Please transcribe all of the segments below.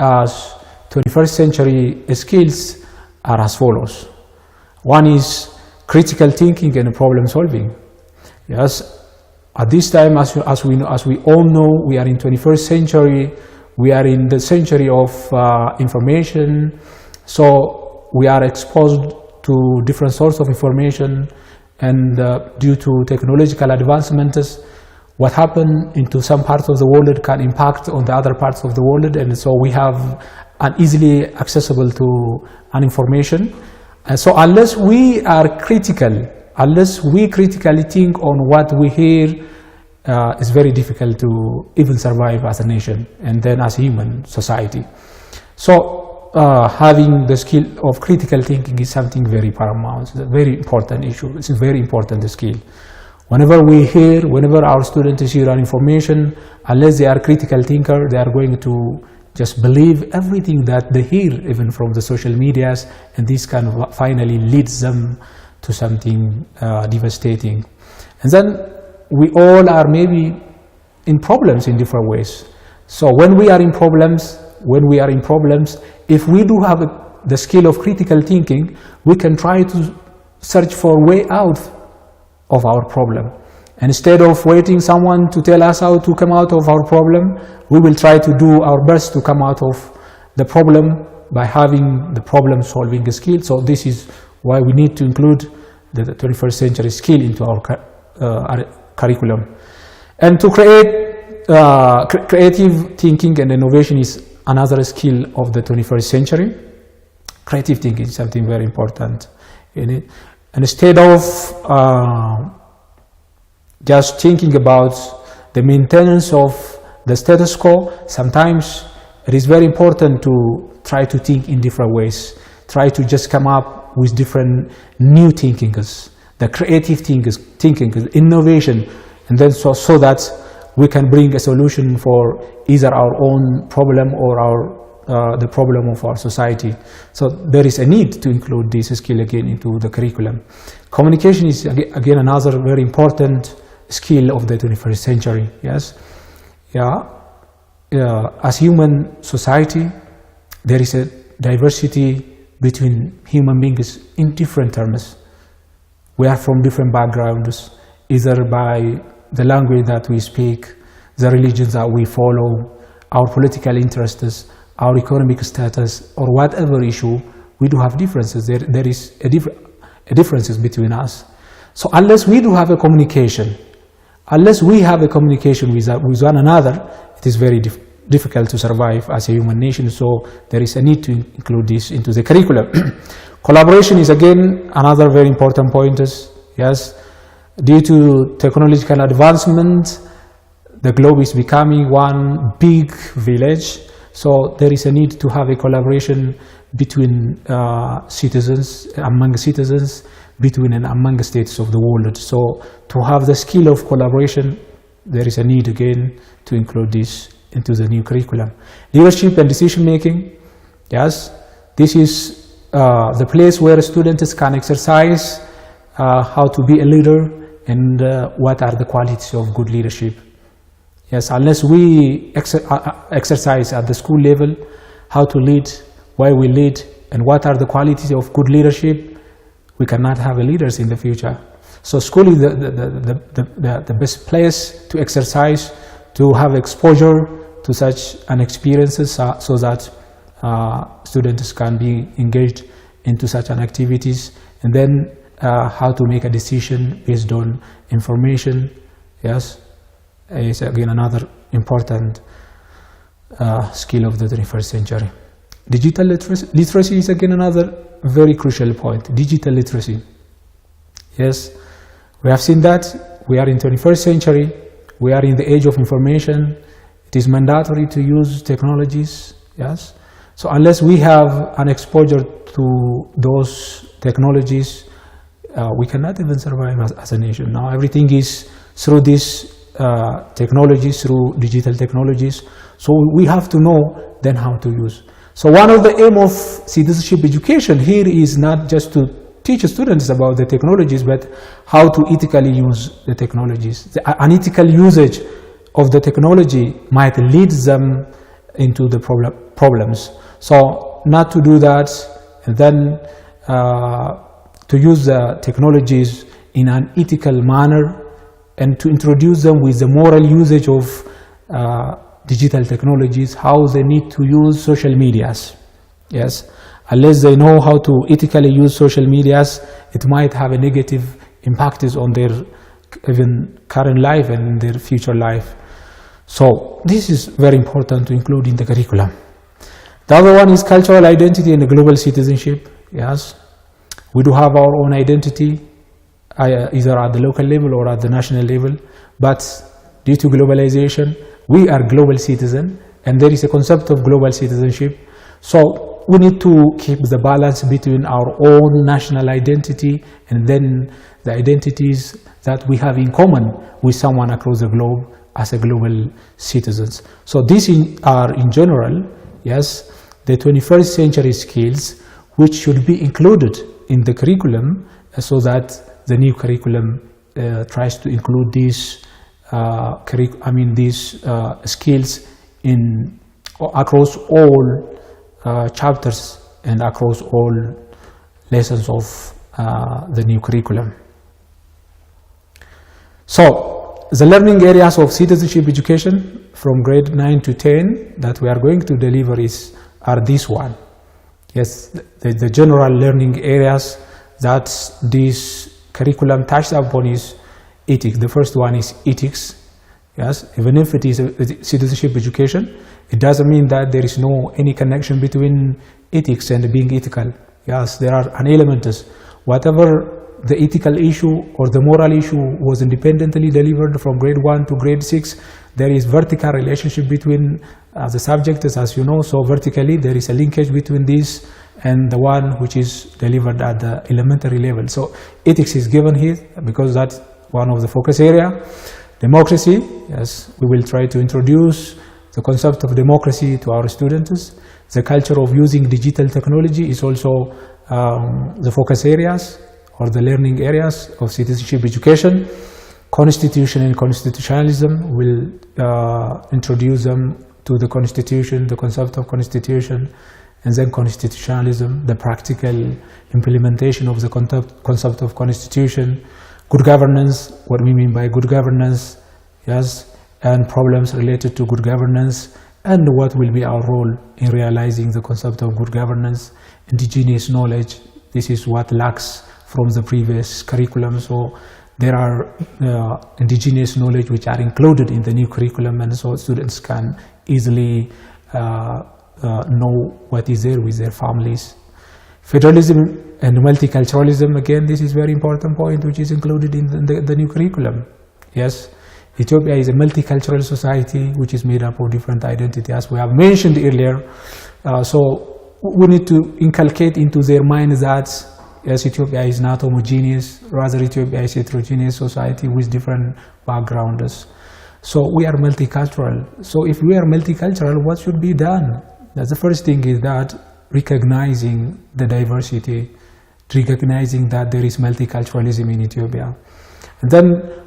as 21st century skills are as follows. One is critical thinking and problem solving. Yes, at this time, as we all know, we are in 21st century. We are in the century of information. So we are exposed to different sorts of information, and due to technological advancements, what happened into some parts of the world can impact on the other parts of the world, and so we have an easily accessible to an information. And so unless we are critical, unless we critically think on what we hear, it's very difficult to even survive as a nation and then as a human society. So having the skill of critical thinking is something very paramount. It's a very important issue. It's a very important skill. Whenever we hear, whenever our students hear an information, unless they are critical thinker, they are going to just believe everything that they hear, even from the social medias, and this kind of finally leads them to something devastating. And then we all are maybe in problems in different ways. So when we are in problems, if we do have the skill of critical thinking, we can try to search for a way out of our problem. And instead of waiting someone to tell us how to come out of our problem, we will try to do our best to come out of the problem by having the problem solving skill. So this is why we need to include the 21st century skill into our curriculum. And to create creative thinking and innovation is another skill of the 21st century. Creative thinking is something very important in it. And instead of just thinking about the maintenance of the status quo, sometimes it is very important to try to think in different ways. Try to just come up with different new thinkings, the creative thinking, innovation, and then so that we can bring a solution for either our own problem or the problem of our society. So there is a need to include this skill again into the curriculum. Communication is again another very important skill of the 21st century. Yes, as human society, there is a diversity between human beings in different terms. We are from different backgrounds, either by the language that we speak, the religions that we follow, our political interests, our economic status, or whatever issue. We do have differences. There is differences between us. So unless we do have a communication, unless we have a communication with one another, it is very difficult to survive as a human nation. So there is a need to include this into the curriculum. Collaboration is again another very important point. Yes, due to technological advancement, the globe is becoming one big village. So there is a need to have a collaboration between citizens, among citizens, between and among states of the world. So to have the skill of collaboration, there is a need again to include this into the new curriculum. Leadership and decision making, yes, this is the place where students can exercise how to be a leader and what are the qualities of good leadership. Yes, unless we exercise at the school level how to lead, why we lead, and what are the qualities of good leadership, we cannot have leaders in the future. So school is the best place to exercise, to have exposure to such an experiences so that students can be engaged into such an activities, and then how to make a decision based on information. Yes, is again another important skill of the 21st century. Digital literacy is again another very crucial point. Digital literacy. Yes, we have seen that we are in 21st century. We are in the age of information. It is mandatory to use technologies. Yes, so unless we have an exposure to those technologies, we cannot even survive as a nation. Now everything is through this technologies, through digital technologies. So we have to know then how to use. So one of the aim of citizenship education here is not just to teach students about the technologies, but how to ethically use the technologies. The unethical usage of the technology might lead them into the problems. So not to do that, and then to use the technologies in an ethical manner, and to introduce them with the moral usage of digital technologies, how they need to use social medias. Yes, unless they know how to ethically use social medias, it might have a negative impact on their even current life and their future life. So this is very important to include in the curriculum. The other one is cultural identity and global citizenship. Yes, we do have our own identity, either at the local level or at the national level, but due to globalization, we are global citizens, and there is a concept of global citizenship. So we need to keep the balance between our own national identity and then the identities that we have in common with someone across the globe as a global citizens. So these are in general, yes, the 21st century skills which should be included in the curriculum, so that the new curriculum tries to include these skills in across all chapters and across all lessons of the new curriculum. So the learning areas of citizenship education from grade 9 to 10 that we are going to deliver are this one. Yes, the general learning areas that this curriculum touched upon is ethics. The first one is ethics. Yes, even if it is a citizenship education, it doesn't mean that there is any connection between ethics and being ethical. Yes, there are an element. Whatever the ethical issue or the moral issue was independently delivered from grade 1 to grade 6, there is vertical relationship between the subjects, as you know. So vertically there is a linkage between this and the one which is delivered at the elementary level. So ethics is given here because that's one of the focus area. Democracy, yes, we will try to introduce the concept of democracy to our students. The culture of using digital technology is also the focus areas or the learning areas of citizenship education. Constitution and constitutionalism will introduce them to the constitution, the concept of constitution, and then constitutionalism, the practical implementation of the concept of constitution. Good governance, what we mean by good governance, yes, and problems related to good governance, and what will be our role in realizing the concept of good governance. Indigenous knowledge, this is what lacks from the previous curriculum. So there are indigenous knowledge which are included in the new curriculum, and so students can easily know what is there with their families. Federalism and multiculturalism, again, this is very important point which is included in the new curriculum. Yes, Ethiopia is a multicultural society which is made up of different identities, as we have mentioned earlier. So we need to inculcate into their minds that yes, Ethiopia is not homogeneous, rather Ethiopia is a heterogeneous society with different backgrounds. So we are multicultural. So if we are multicultural, what should be done? That's the first thing, is that recognizing the diversity, recognizing that there is multiculturalism in Ethiopia. And then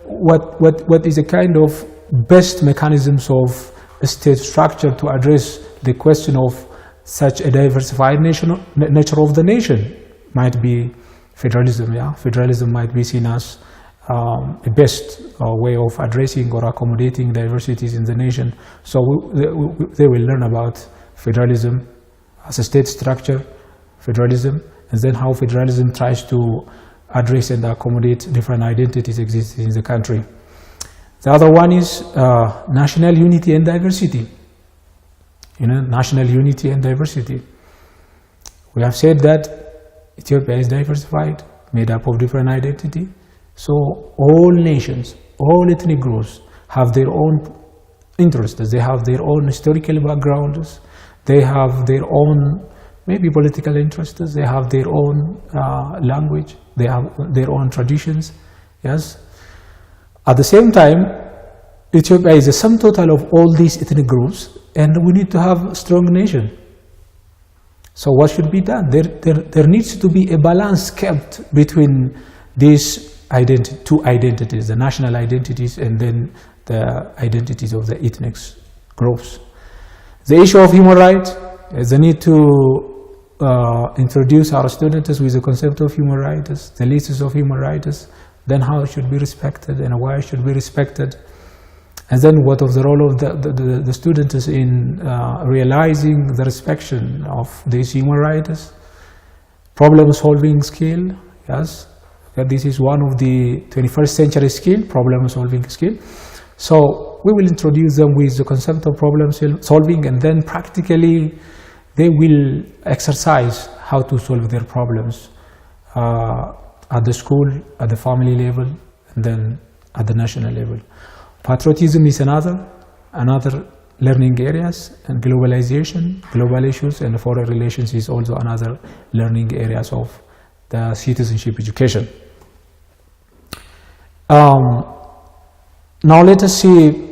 what is a kind of best mechanisms of state structure to address the question of such a diversified nature of the nation might be federalism. Yeah, federalism might be seen as a best way of addressing or accommodating diversities in the nation. So they will learn about federalism as a state structure, federalism, and then how federalism tries to address and accommodate different identities existing in the country. The other one is national unity and diversity. You know, national unity and diversity. We have said that Ethiopia is diversified, made up of different identity. So all nations, all ethnic groups have their own interests. They have their own historical backgrounds. They have their own maybe political interests. They have their own language. They have their own traditions. Yes. At the same time, Ethiopia is a sum total of all these ethnic groups, and we need to have a strong nation. So what should be done? There needs to be a balance kept between these two identities, the national identities and then the identities of the ethnic groups. The issue of human rights, the need to introduce our students with the concept of human rights, the lists of human rights, then how it should be respected and why it should be respected, and then what of the role of the students in realizing the respect of these human rights, problem-solving skill, yes, this is one of the 21st century skill, problem-solving skill. So we will introduce them with the concept of problem-solving, and then practically they will exercise how to solve their problems at the school, at the family level, and then at the national level. Patriotism is another learning areas, and globalization, global issues, and foreign relations is also another learning areas of the citizenship education. Now let us see